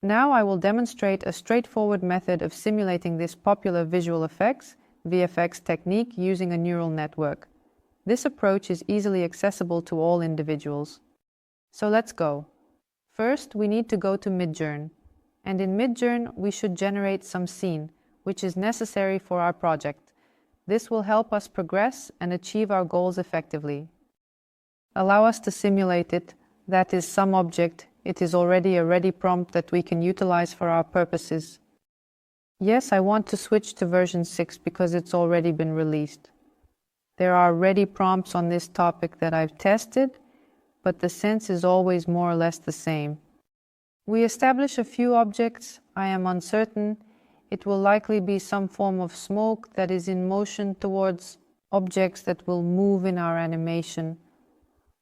Now I will demonstrate a straightforward method of simulating this popular visual effects, VFX technique using a neural network. This approach is easily accessible to all individuals. So let's go. First, we need to go to Midjourney. And in Midjourney, we should generate some scene, which is necessary for our project. This will help us progress and achieve our goals effectively. Allow us to simulate it, that is some object. It is already a ready prompt that we can utilize for our purposes. Yes, I want to switch to version 6 because it's already been released. There are ready prompts on this topic that I've tested, but the sense is always more or less the same. We establish a few objects. I am uncertain. It will likely be some form of smoke that is in motion towards objects that will move in our animation,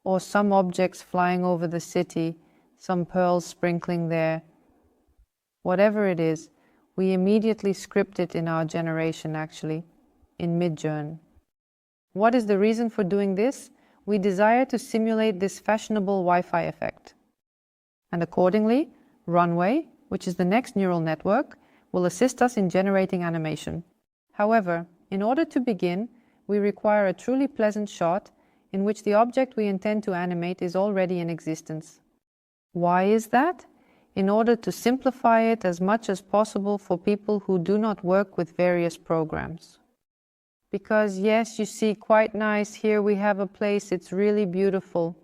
or some objects flying over the city, some pearls sprinkling there. Whatever it is, we immediately script it in our generation actually, in Midjourney. What is the reason for doing this? We desire to simulate this fashionable Wi-Fi effect. And accordingly, Runway, which is the next neural network, will assist us in generating animation. However, in order to begin, we require a truly pleasant shot in which the object we intend to animate is already in existence. Why is that? In order to simplify it as much as possible for people who do not work with various programs. Because yes, you see, quite nice, here we have a place, it's really beautiful.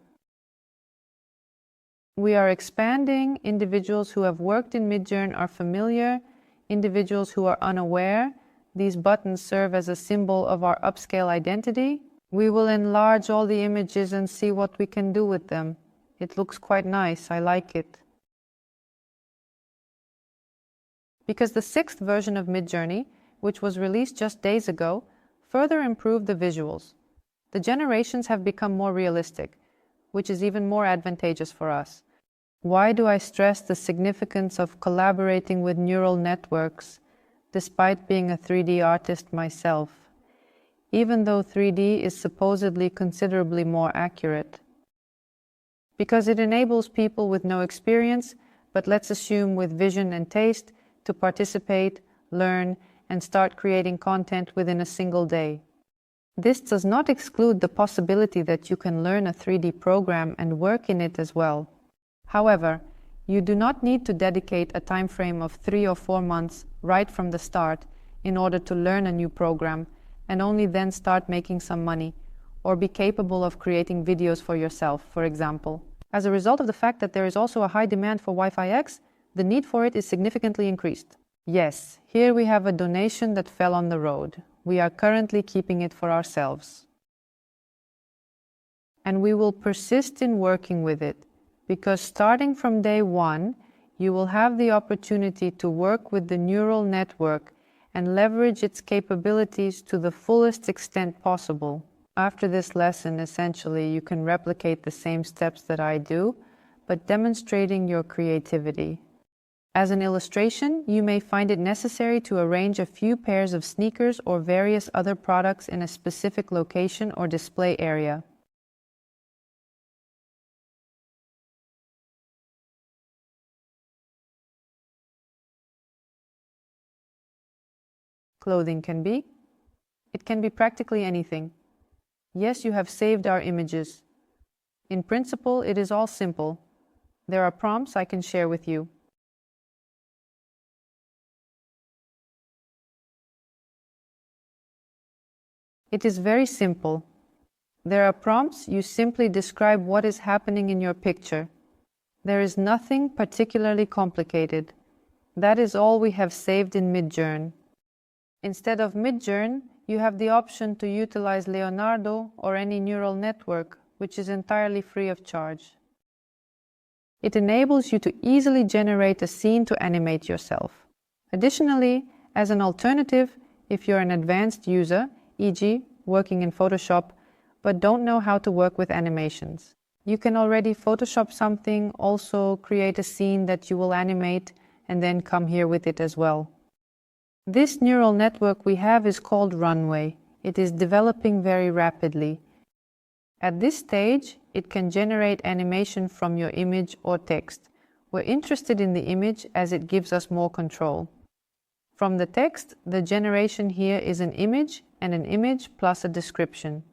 We are expanding. Individuals who have worked in Midjourney are familiar. Individuals who are unaware, these buttons serve as a symbol of our upscale identity. We will enlarge all the images and see what we can do with them. It looks quite nice, I like it. Because the 6th version of Midjourney, which was released just days ago, further improved the visuals. The generations have become more realistic, which is even more advantageous for us. Why do I stress the significance of collaborating with neural networks, despite being a 3D artist myself, even though 3D is supposedly considerably more accurate? Because it enables people with no experience, but let's assume with vision and taste, to participate, learn, and start creating content within a single day. This does not exclude the possibility that you can learn a 3D program and work in it as well. However, you do not need to dedicate a time frame of 3 or 4 months right from the start in order to learn a new program and only then start making some money, or be capable of creating videos for yourself, for example. As a result of the fact that there is also a high demand for Wi-Fi X, the need for it is significantly increased. Yes, here we have a donation that fell on the road. We are currently keeping it for ourselves. And we will persist in working with it, because starting from day 1, you will have the opportunity to work with the neural network and leverage its capabilities to the fullest extent possible. After this lesson, essentially, you can replicate the same steps that I do, but demonstrating your creativity. As an illustration, you may find it necessary to arrange a few pairs of sneakers or various other products in a specific location or display area. Clothing can be. It can be practically anything. Yes, you have saved our images. In principle, it is all simple. There are prompts I can share with you. It is very simple. There are prompts, you simply describe what is happening in your picture. There is nothing particularly complicated. That is all we have saved in Midjourney. Instead of Midjourney, you have the option to utilize Leonardo or any neural network, which is entirely free of charge. It enables you to easily generate a scene to animate yourself. Additionally, as an alternative, if you're an advanced user, e.g., working in Photoshop, but don't know how to work with animations, you can already Photoshop something, also create a scene that you will animate, and then come here with it as well. This neural network we have is called Runway. It is developing very rapidly. At this stage, it can generate animation from your image or text, We're interested in the image as it gives us more control. From the text, the generation here is an image and an image plus a description.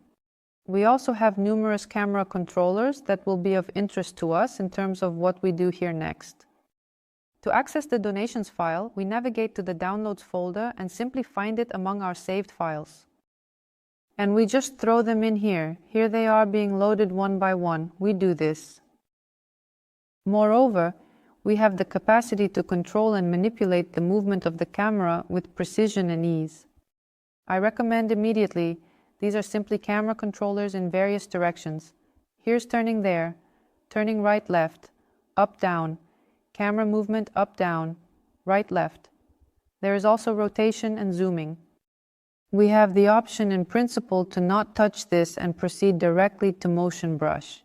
We also have numerous camera controllers that will be of interest to us in terms of what we do here next. To access the donations file, we navigate to the Downloads folder and simply find it among our saved files. And we just throw them in here. Here they are being loaded one by one. We do this. Moreover, we have the capacity to control and manipulate the movement of the camera with precision and ease. I recommend immediately. These are simply camera controllers in various directions. Here's turning there, turning right left, up down, camera movement up down, right left. There is also rotation and zooming. We have the option in principle to not touch this and proceed directly to motion brush.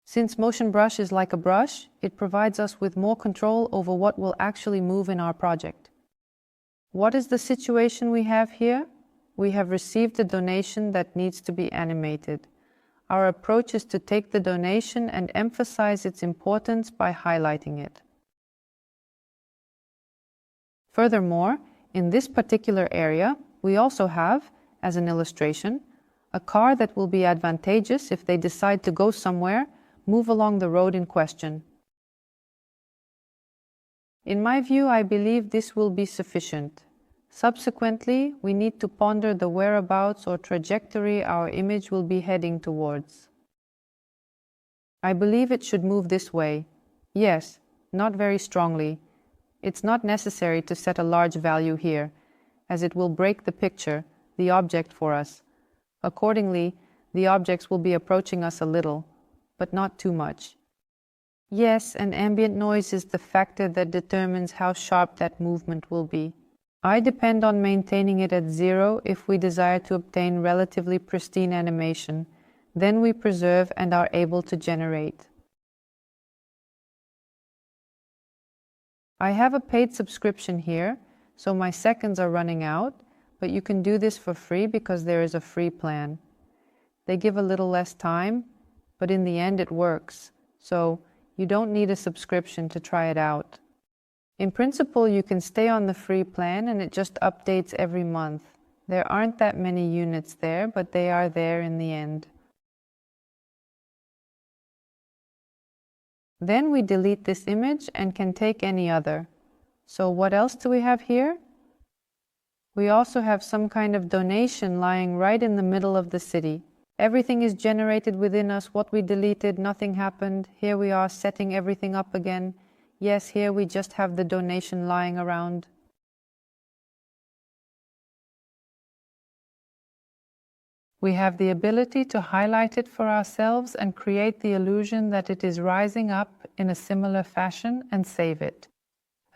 Since motion brush is like a brush, it provides us with more control over what will actually move in our project. What is the situation we have here? We have received a donation that needs to be animated. Our approach is to take the donation and emphasize its importance by highlighting it. Furthermore, in this particular area, we also have, as an illustration, a car that will be advantageous if they decide to go somewhere, move along the road in question. In my view, I believe this will be sufficient. Subsequently, we need to ponder the whereabouts or trajectory our image will be heading towards. I believe it should move this way. Yes, not very strongly. It's not necessary to set a large value here, as it will break the picture, the object for us. Accordingly, the objects will be approaching us a little, but not too much. Yes, and ambient noise is the factor that determines how sharp that movement will be. I depend on maintaining it at 0 if we desire to obtain relatively pristine animation. Then we preserve and are able to generate. I have a paid subscription here, so my seconds are running out, but you can do this for free because there is a free plan. They give a little less time, but in the end it works, so you don't need a subscription to try it out. In principle, you can stay on the free plan and it just updates every month. There aren't that many units there, but they are there in the end. Then we delete this image and can take any other. So what else do we have here? We also have some kind of donation lying right in the middle of the city. Everything is generated within us. What we deleted, nothing happened. Here we are setting everything up again. Yes, here we just have the donation lying around. We have the ability to highlight it for ourselves and create the illusion that it is rising up in a similar fashion and save it.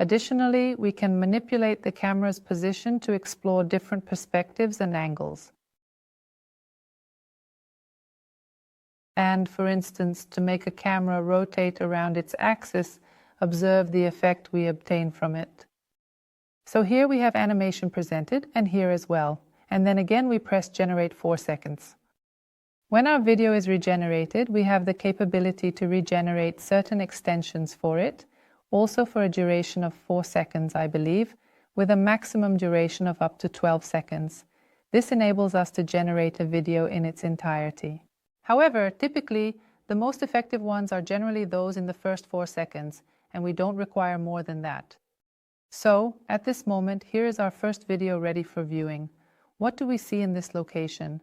Additionally, we can manipulate the camera's position to explore different perspectives and angles. And, for instance, to make a camera rotate around its axis, observe the effect we obtain from it. So here we have animation presented, and here as well. And then again we press Generate 4 seconds. When our video is regenerated, we have the capability to regenerate certain extensions for it, also for a duration of 4 seconds, I believe, with a maximum duration of up to 12 seconds. This enables us to generate a video in its entirety. However, typically, the most effective ones are generally those in the first 4 seconds, and we don't require more than that. So, at this moment, here is our first video ready for viewing. What do we see in this location?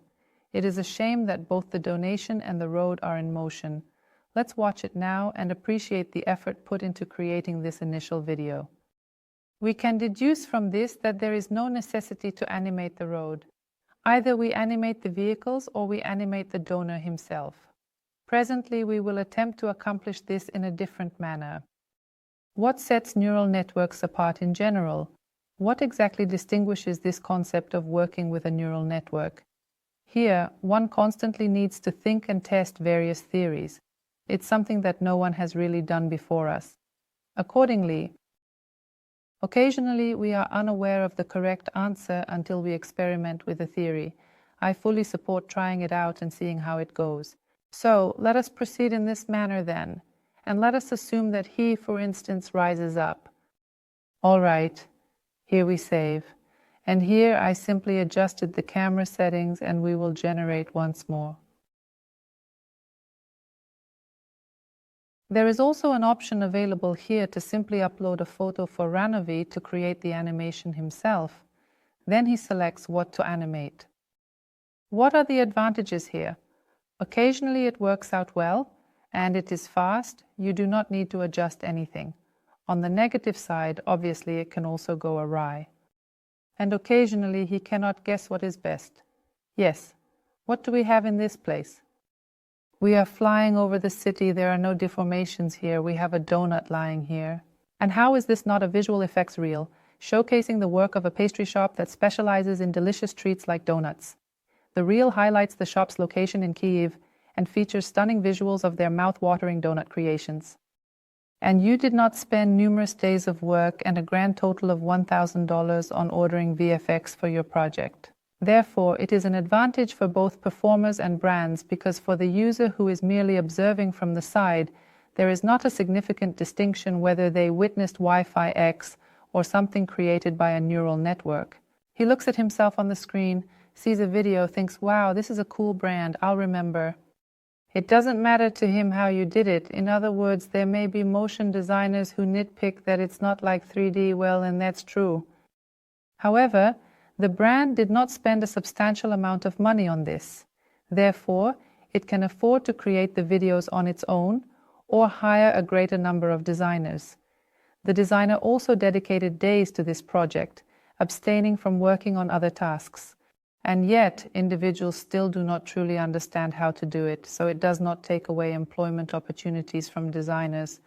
It is a shame that both the donation and the road are in motion. Let's watch it now and appreciate the effort put into creating this initial video. We can deduce from this that there is no necessity to animate the road. Either we animate the vehicles or we animate the donor himself. Presently, we will attempt to accomplish this in a different manner. What sets neural networks apart in general? What exactly distinguishes this concept of working with a neural network? Here, one constantly needs to think and test various theories. It's something that no one has really done before us. Accordingly, occasionally we are unaware of the correct answer until we experiment with a theory. I fully support trying it out and seeing how it goes. So, let us proceed in this manner then. And let us assume that he, for instance, rises up. All right, here we save. And here I simply adjusted the camera settings and we will generate once more. There is also an option available here to simply upload a photo for Ranovi to create the animation himself. Then he selects what to animate. What are the advantages here? Occasionally it works out well, and it is fast. You do not need to adjust anything. On the negative side, obviously, it can also go awry. And occasionally he cannot guess what is best. Yes, what do we have in this place? We are flying over the city. There are no deformations here. We have a donut lying here. And how is this not a visual effects reel, showcasing the work of a pastry shop that specializes in delicious treats like donuts? The reel highlights the shop's location in Kyiv and features stunning visuals of their mouth-watering donut creations. And you did not spend numerous days of work and a grand total of $1,000 on ordering VFX for your project. Therefore, it is an advantage for both performers and brands because for the user who is merely observing from the side, there is not a significant distinction whether they witnessed Wi-Fi X or something created by a neural network. He looks at himself on the screen, sees a video, thinks, wow, this is a cool brand, I'll remember. It doesn't matter to him how you did it. In other words, there may be motion designers who nitpick that it's not like 3D, well, and that's true. However, the brand did not spend a substantial amount of money on this. Therefore, it can afford to create the videos on its own or hire a greater number of designers. The designer also dedicated days to this project, abstaining from working on other tasks. And yet, individuals still do not truly understand how to do it, so it does not take away employment opportunities from designers,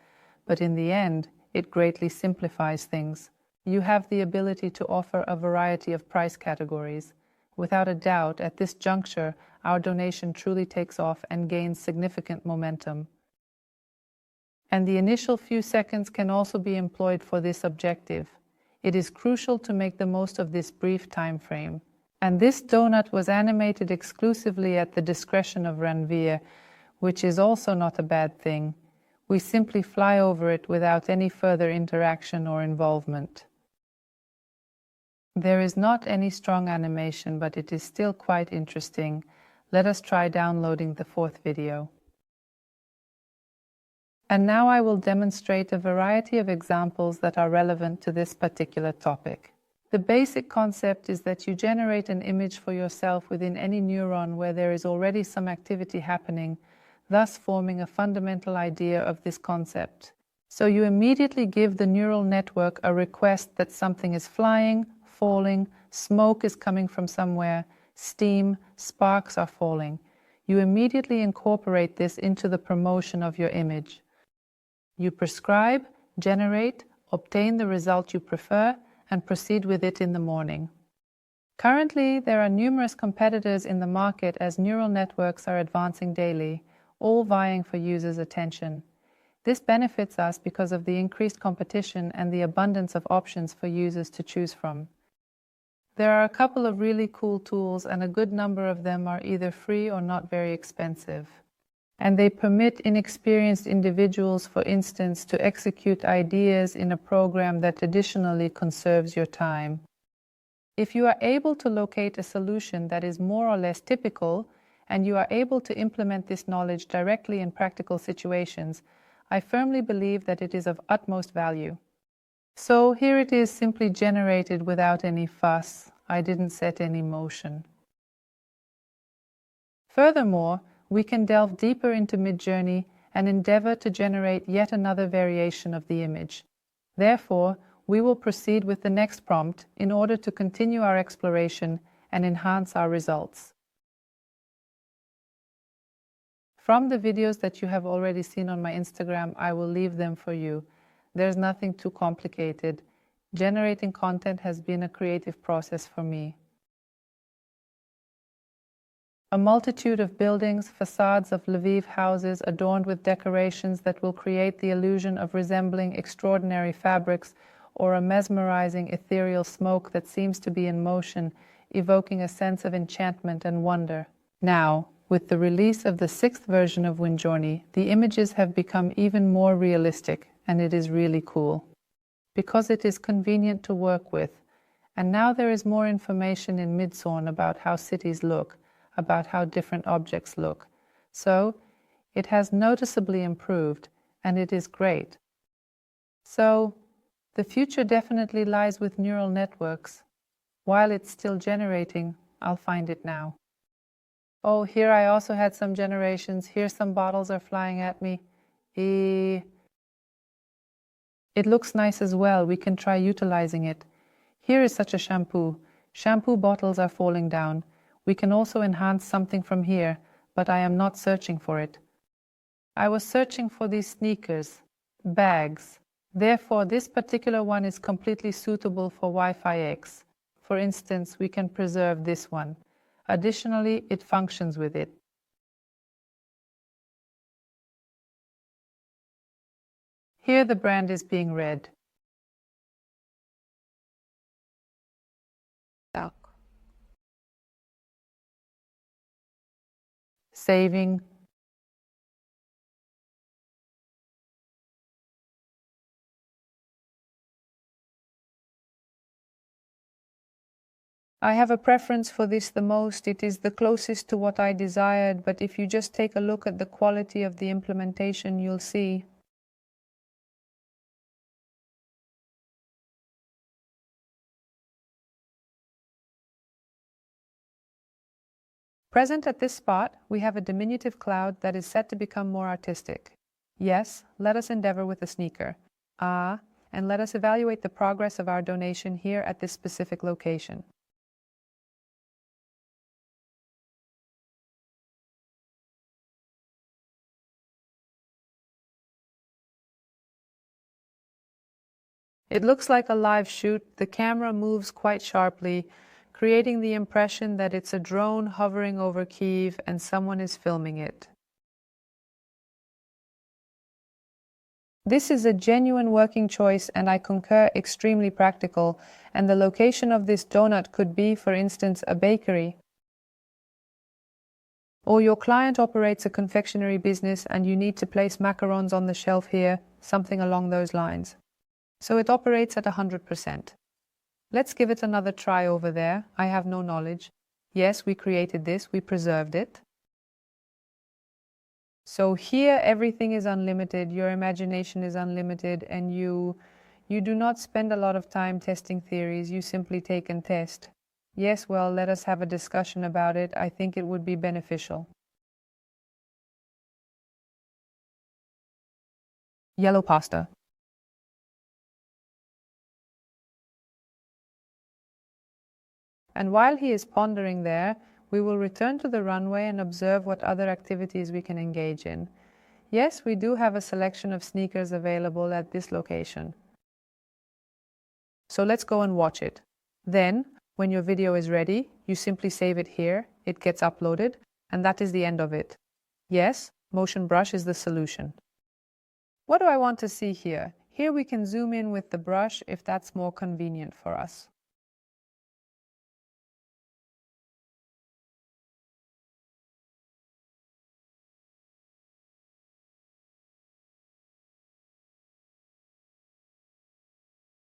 but in the end, it greatly simplifies things. You have the ability to offer a variety of price categories. Without a doubt, at this juncture, our donation truly takes off and gains significant momentum. And the initial few seconds can also be employed for this objective. It is crucial to make the most of this brief time frame. And this donut was animated exclusively at the discretion of Ranveer, which is also not a bad thing. We simply fly over it without any further interaction or involvement. There is not any strong animation, but it is still quite interesting. Let us try downloading the fourth video. And now I will demonstrate a variety of examples that are relevant to this particular topic. The basic concept is that you generate an image for yourself within any neuron where there is already some activity happening, thus forming a fundamental idea of this concept. So you immediately give the neural network a request that something is flying, falling, smoke is coming from somewhere, steam, sparks are falling. You immediately incorporate this into the promotion of your image. You prescribe, generate, obtain the result you prefer, and proceed with it in the morning. Currently, there are numerous competitors in the market as neural networks are advancing daily, all vying for users' attention. This benefits us because of the increased competition and the abundance of options for users to choose from. There are a couple of really cool tools, and a good number of them are either free or not very expensive. And they permit inexperienced individuals, for instance, to execute ideas in a program that additionally conserves your time. If you are able to locate a solution that is more or less typical, and you are able to implement this knowledge directly in practical situations, I firmly believe that it is of utmost value. So here it is, simply generated without any fuss. I didn't set any motion. Furthermore, we can delve deeper into Midjourney and endeavor to generate yet another variation of the image. Therefore, we will proceed with the next prompt in order to continue our exploration and enhance our results. From the videos that you have already seen on my Instagram, I will leave them for you. There's nothing too complicated. Generating content has been a creative process for me. A multitude of buildings, facades of Lviv houses adorned with decorations that will create the illusion of resembling extraordinary fabrics, or a mesmerizing ethereal smoke that seems to be in motion, evoking a sense of enchantment and wonder. Now, With the release of the 6th version of Windjourney, the images have become even more realistic, and it is really cool. Because it is convenient to work with, and now there is more information in Midsourn about how cities look, about how different objects look. So, it has noticeably improved, and it is great. So, the future definitely lies with neural networks. While it's still generating, I'll find it now. Oh, here I also had some generations. Here some bottles are flying at me. It looks nice as well. We can try utilizing it. Here is such a shampoo. Shampoo bottles are falling down. We can also enhance something from here, but I am not searching for it. I was searching for these sneakers, bags. Therefore, this particular one is completely suitable for Wi-Fi X. For instance, we can preserve this one. Additionally, it functions with it. Here the brand is being read. Saving. I have a preference for this the most. It is the closest to what I desired, but if you just take a look at the quality of the implementation, you'll see. Present at this spot, we have a diminutive cloud that is set to become more artistic. Yes, let us endeavor with the sneaker. And let us evaluate the progress of our donation here at this specific location. It looks like a live shoot. The camera moves quite sharply, creating the impression that it's a drone hovering over Kyiv and someone is filming it. This is a genuine working choice, and I concur, extremely practical, and the location of this donut could be, for instance, a bakery. Or your client operates a confectionery business and you need to place macarons on the shelf here, something along those lines. So it operates at 100%. Let's give it another try over there. I have no knowledge. Yes, we created this, we preserved it. So here everything is unlimited, your imagination is unlimited, and you do not spend a lot of time testing theories, you simply take and test. Yes, well, let us have a discussion about it. I think it would be beneficial. Yellow pasta. And while he is pondering there, we will return to the runway and observe what other activities we can engage in. Yes, we do have a selection of sneakers available at this location. So let's go and watch it. Then, when your video is ready, you simply save it here, it gets uploaded, and that is the end of it. Yes, Motion Brush is the solution. What do I want to see here? Here we can zoom in with the brush if that's more convenient for us.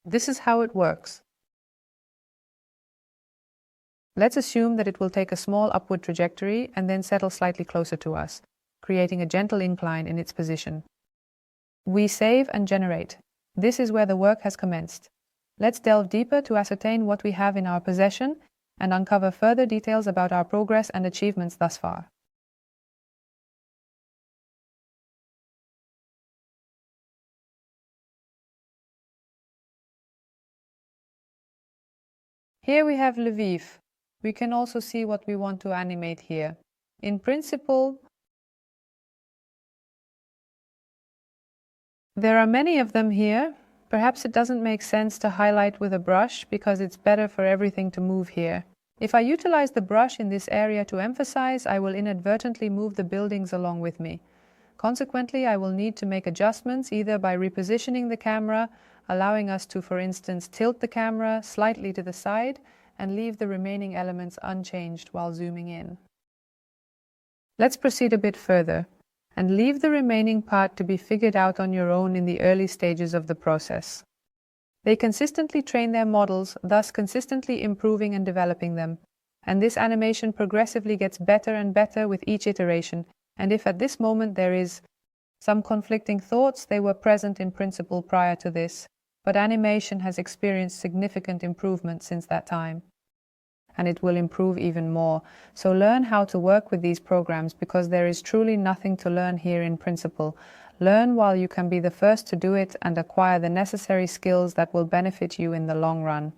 This is how it works. Let's assume that it will take a small upward trajectory and then settle slightly closer to us, creating a gentle incline in its position. We save and generate. This is where the work has commenced. Let's delve deeper to ascertain what we have in our possession and uncover further details about our progress and achievements thus far. Here we have Lviv. We can also see what we want to animate here. In principle, there are many of them here. Perhaps it doesn't make sense to highlight with a brush because it's better for everything to move here. If I utilize the brush in this area to emphasize, I will inadvertently move the buildings along with me. Consequently, I will need to make adjustments either by repositioning the camera, allowing us to, for instance, tilt the camera slightly to the side and leave the remaining elements unchanged while zooming in. Let's proceed a bit further and leave the remaining part to be figured out on your own in the early stages of the process. They consistently train their models, thus consistently improving and developing them. And this animation progressively gets better and better with each iteration. And if at this moment there is some conflicting thoughts, they were present in principle prior to this, but animation has experienced significant improvement since that time. And it will improve even more. So learn how to work with these programs, because there is truly nothing to learn here in principle. Learn while you can be the first to do it and acquire the necessary skills that will benefit you in the long run.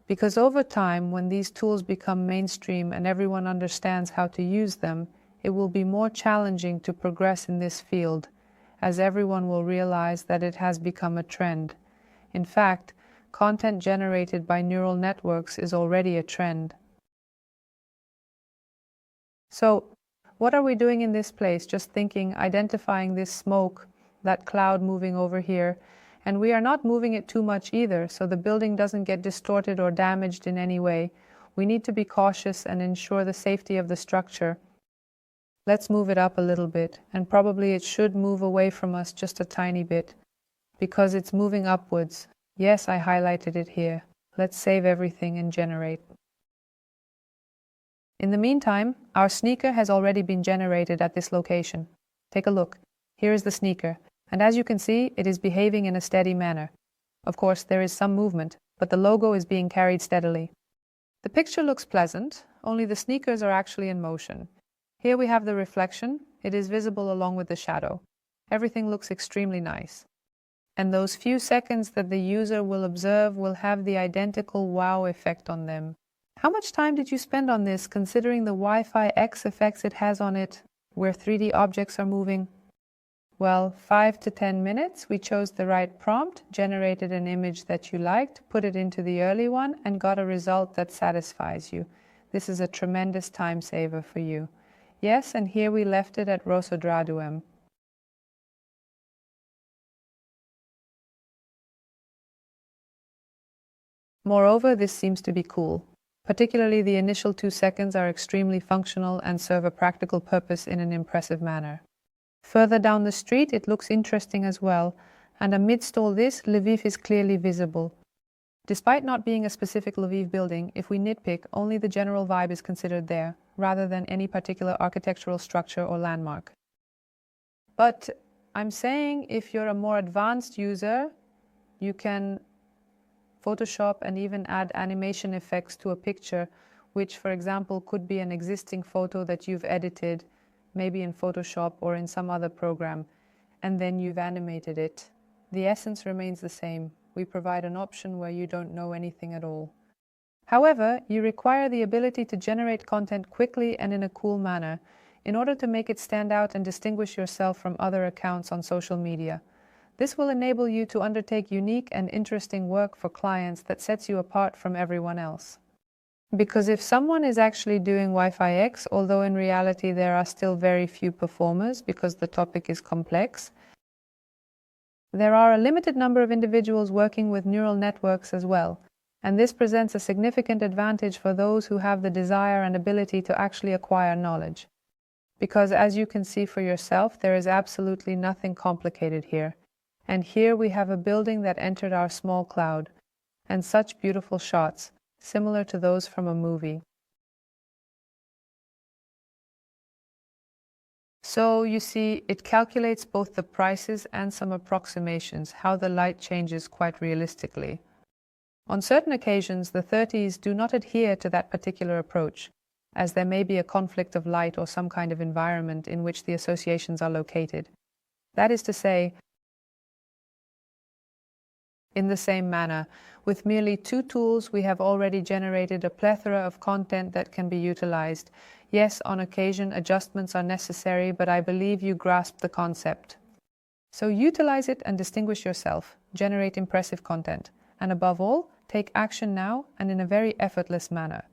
Because over time, when these tools become mainstream and everyone understands how to use them, it will be more challenging to progress in this field, as everyone will realize that it has become a trend. In fact, content generated by neural networks is already a trend. So, what are we doing in this place? Just thinking, identifying this smoke, that cloud moving over here, and we are not moving it too much either, so the building doesn't get distorted or damaged in any way. We need to be cautious and ensure the safety of the structure. Let's move it up a little bit, and probably it should move away from us just a tiny bit, because it's moving upwards. Yes, I highlighted it here. Let's save everything and generate. In the meantime, our sneaker has already been generated at this location. Take a look. Here is the sneaker, and as you can see, it is behaving in a steady manner. Of course, there is some movement, but the logo is being carried steadily. The picture looks pleasant, only the sneakers are actually in motion. Here we have the reflection. It is visible along with the shadow. Everything looks extremely nice. And those few seconds that the user will observe will have the identical wow effect on them. How much time did you spend on this, considering the Wi-Fi X effects it has on it, where 3D objects are moving? Well, 5 to 10 minutes. We chose the right prompt, generated an image that you liked, put it into the early one, and got a result that satisfies you. This is a tremendous time saver for you. Yes, and here we left it at Rosodraduem. Moreover, this seems to be cool. Particularly the initial 2 seconds are extremely functional and serve a practical purpose in an impressive manner. Further down the street, it looks interesting as well, and amidst all this, Lviv is clearly visible. Despite not being a specific Lviv building, if we nitpick, only the general vibe is considered there, rather than any particular architectural structure or landmark. But I'm saying if you're a more advanced user, you can Photoshop and even add animation effects to a picture, which, for example, could be an existing photo that you've edited, maybe in Photoshop or in some other program, and then you've animated it. The essence remains the same. We provide an option where you don't know anything at all. However, you require the ability to generate content quickly and in a cool manner, in order to make it stand out and distinguish yourself from other accounts on social media. This will enable you to undertake unique and interesting work for clients that sets you apart from everyone else. Because if someone is actually doing Wi-Fi X, although in reality there are still very few performers because the topic is complex, there are a limited number of individuals working with neural networks as well, and this presents a significant advantage for those who have the desire and ability to actually acquire knowledge. Because as you can see for yourself, there is absolutely nothing complicated here. And here we have a building that entered our small cloud, and such beautiful shots, similar to those from a movie. So you see, it calculates both the prices and some approximations, how the light changes quite realistically. On certain occasions, the 30s do not adhere to that particular approach, as there may be a conflict of light or some kind of environment in which the associations are located. That is to say, in the same manner, with merely 2 tools, we have already generated a plethora of content that can be utilized. Yes, on occasion, adjustments are necessary, but I believe you grasp the concept. So utilize it and distinguish yourself, generate impressive content, and above all, take action now and in a very effortless manner.